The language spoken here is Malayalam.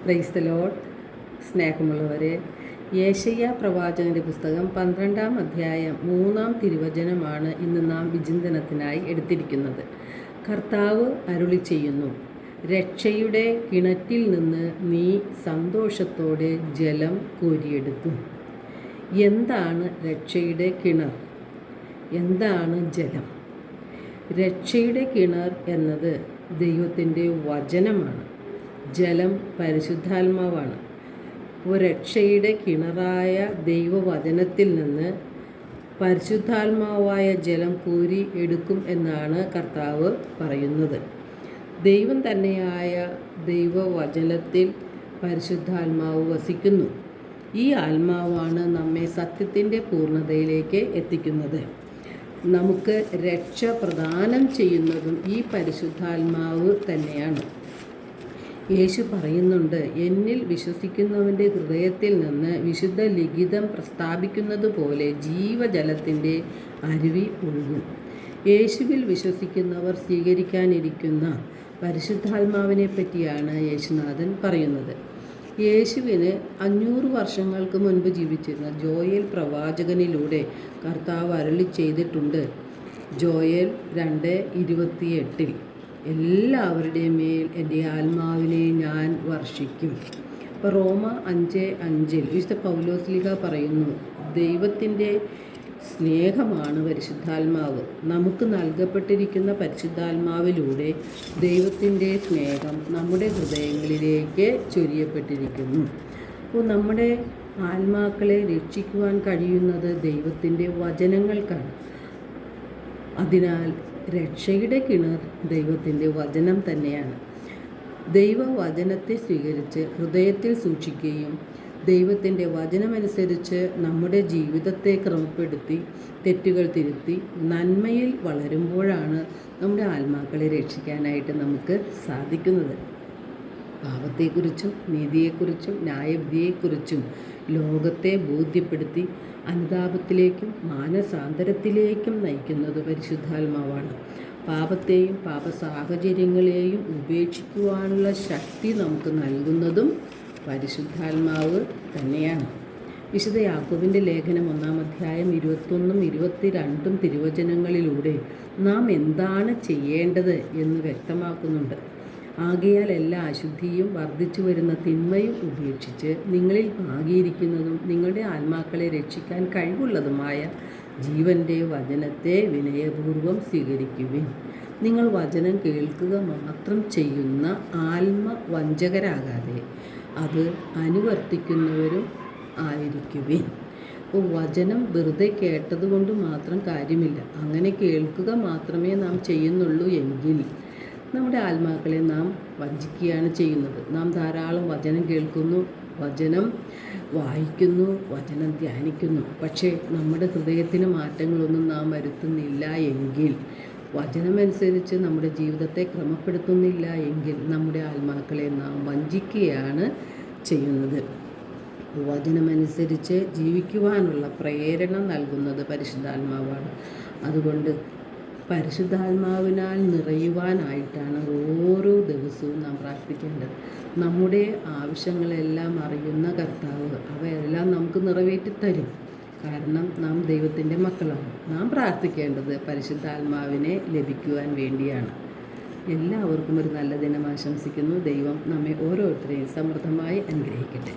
Praise the Lord. സ്നേഹമുള്ളവരെ, യേശയ്യാ പ്രവാചകൻ്റെ പുസ്തകം 12-ാം അധ്യായം 3-ാം തിരുവചനമാണ് ഇന്ന് നാം വിചിന്തനത്തിനായി എടുത്തിരിക്കുന്നത്. കർത്താവ് അരുളി ചെയ്യുന്നു, രക്ഷയുടെ കിണറ്റിൽ നിന്ന് നീ സന്തോഷത്തോടെ ജലം കോരിയെടുക്കും. എന്താണ് രക്ഷയുടെ കിണർ? എന്താണ് ജലം? രക്ഷയുടെ കിണർ എന്നത് ദൈവത്തിൻ്റെ വചനമാണ്. ജലം പരിശുദ്ധാത്മാവാണ്. അപ്പോൾ രക്ഷയുടെ കിണറായ ദൈവവചനത്തിൽ നിന്ന് പരിശുദ്ധാത്മാവായ ജലം കോരി എടുക്കും എന്നാണ് കർത്താവ് പറയുന്നത്. ദൈവം തന്നെയായ ദൈവവചനത്തിൽ പരിശുദ്ധാത്മാവ് വസിക്കുന്നു. ഈ ആത്മാവാണ് നമ്മെ സത്യത്തിൻ്റെ പൂർണ്ണതയിലേക്ക് എത്തിക്കുന്നത്. നമുക്ക് രക്ഷ പ്രദാനം ചെയ്യുന്നതും ഈ പരിശുദ്ധാത്മാവ് തന്നെയാണ്. യേശു പറയുന്നുണ്ട്, എന്നിൽ വിശ്വസിക്കുന്നവൻ്റെ ഹൃദയത്തിൽ നിന്ന് വിശുദ്ധ ലിഖിതം പ്രസ്താവിക്കുന്നത് പോലെ ജീവജലത്തിൻ്റെ അരുവി ഒഴുകും. യേശുവിൽ വിശ്വസിക്കുന്നവർ സ്വീകരിക്കാനിരിക്കുന്ന പരിശുദ്ധാത്മാവിനെ പറ്റിയാണ് യേശുനാഥൻ പറയുന്നത്. യേശുവിന് 500 വർഷങ്ങൾക്ക് മുൻപ് ജീവിച്ചിരുന്ന ജോയേൽ പ്രവാചകനിലൂടെ കർത്താവ് അരുളി ചെയ്തിട്ടുണ്ട്. ജോയേൽ 2:28 എല്ലാവരുടെയും മേൽ എൻ്റെ ആത്മാവിനെ ഞാൻ വർഷിക്കും. അപ്പോൾ റോമ 5:5 വിശുദ്ധ പൗലോസ്ലീഹ പറയുന്നു, ദൈവത്തിൻ്റെ സ്നേഹമാണ് പരിശുദ്ധാത്മാവ്. നമുക്ക് നൽകപ്പെട്ടിരിക്കുന്ന പരിശുദ്ധാത്മാവിലൂടെ ദൈവത്തിൻ്റെ സ്നേഹം നമ്മുടെ ഹൃദയങ്ങളിലേക്ക് ചൊരിയപ്പെട്ടിരിക്കുന്നു. അപ്പോൾ നമ്മുടെ ആത്മാക്കളെ രക്ഷിക്കുവാൻ കഴിയുന്നത് ദൈവത്തിൻ്റെ വചനങ്ങൾക്കാണ്. അതിനാൽ രക്ഷയുടെ കിണർ ദൈവത്തിൻ്റെ വചനം തന്നെയാണ്. ദൈവവചനത്തെ സ്വീകരിച്ച് ഹൃദയത്തിൽ സൂക്ഷിക്കുകയും ദൈവത്തിൻ്റെ വചനമനുസരിച്ച് നമ്മുടെ ജീവിതത്തെ ക്രമപ്പെടുത്തി തെറ്റുകൾ തിരുത്തി നന്മയിൽ വളരുമ്പോഴാണ് നമ്മുടെ ആത്മാക്കളെ രക്ഷിക്കാനായിട്ട് നമുക്ക് സാധിക്കുന്നത്. പാപത്തെക്കുറിച്ചും നീതിയെക്കുറിച്ചും ന്യായവിധിയെക്കുറിച്ചും ലോകത്തെ ബോധ്യപ്പെടുത്തി അനുതാപത്തിലേക്കും മാനസാന്തരത്തിലേക്കും നയിക്കുന്നത് പരിശുദ്ധാത്മാവാണ്. പാപത്തെയും പാപസാഹചര്യങ്ങളെയും ഉപേക്ഷിക്കുവാനുള്ള ശക്തി നമുക്ക് നൽകുന്നതും പരിശുദ്ധാത്മാവ് തന്നെയാണ്. വിശുദ്ധ യാക്കോബിൻ്റെ ലേഖനം 1-ാം അധ്യായം 21-ഉം 22-ഉം തിരുവചനങ്ങളിലൂടെ നാം എന്താണ് ചെയ്യേണ്ടത് എന്ന് വ്യക്തമാക്കുന്നുണ്ട്. ആകയാൽ എല്ലാ അശുദ്ധിയും വർദ്ധിച്ചു വരുന്ന തിന്മയും ഉപേക്ഷിച്ച് നിങ്ങളിൽ ആകിയിരിക്കുന്നതും നിങ്ങളുടെ ആത്മാക്കളെ രക്ഷിക്കാൻ കഴിവുള്ളതുമായ ജീവൻ്റെ വചനത്തെ വിനയപൂർവ്വം സ്വീകരിക്കുവിൻ. നിങ്ങൾ വചനം കേൾക്കുക മാത്രം ചെയ്യുന്ന ആത്മവഞ്ചകരാകാതെ അത് അനുവർത്തിക്കുന്നവരും ആയിരിക്കുവിൻ. അപ്പോൾ വചനം വെറുതെ കേട്ടതുകൊണ്ട് മാത്രം കാര്യമില്ല. അങ്ങനെ കേൾക്കുക മാത്രമേ നാം ചെയ്യുന്നുള്ളൂ എങ്കിൽ നമ്മുടെ ആത്മാക്കളെ നാം വഞ്ചിക്കുകയാണ് ചെയ്യുന്നത്. നാം ധാരാളം വചനം കേൾക്കുന്നു, വചനം വായിക്കുന്നു, വചനം ധ്യാനിക്കുന്നു. പക്ഷേ നമ്മുടെ ഹൃദയത്തിന് മാറ്റങ്ങളൊന്നും നാം വരുത്തുന്നില്ല എങ്കിൽ, വചനമനുസരിച്ച് നമ്മുടെ ജീവിതത്തെ ക്രമപ്പെടുത്തുന്നില്ല എങ്കിൽ നമ്മുടെ ആത്മാക്കളെ നാം വഞ്ചിക്കുകയാണ് ചെയ്യുന്നത്. വചനമനുസരിച്ച് ജീവിക്കുവാനുള്ള പ്രേരണ നൽകുന്നത് പരിശുദ്ധാത്മാവാണ്. അതുകൊണ്ട് പരിശുദ്ധാത്മാവിനാൽ നിറയുവാനായിട്ടാണ് ഓരോ ദിവസവും നാം പ്രാർത്ഥിക്കേണ്ടത്. നമ്മുടെ ആവശ്യങ്ങളെല്ലാം അറിയുന്ന കർത്താവ് അവയെല്ലാം നമുക്ക് നിറവേറ്റിത്തരും. കാരണം നാം ദൈവത്തിൻ്റെ മക്കളാണ്. നാം പ്രാർത്ഥിക്കേണ്ടത് പരിശുദ്ധാത്മാവിനെ ലഭിക്കുവാൻ വേണ്ടിയാണ്. എല്ലാവർക്കും ഒരു നല്ല ദിനം ആശംസിക്കുന്നു. ദൈവം നമ്മെ ഓരോരുത്തരെയും സമൃദ്ധമായി അനുഗ്രഹിക്കട്ടെ.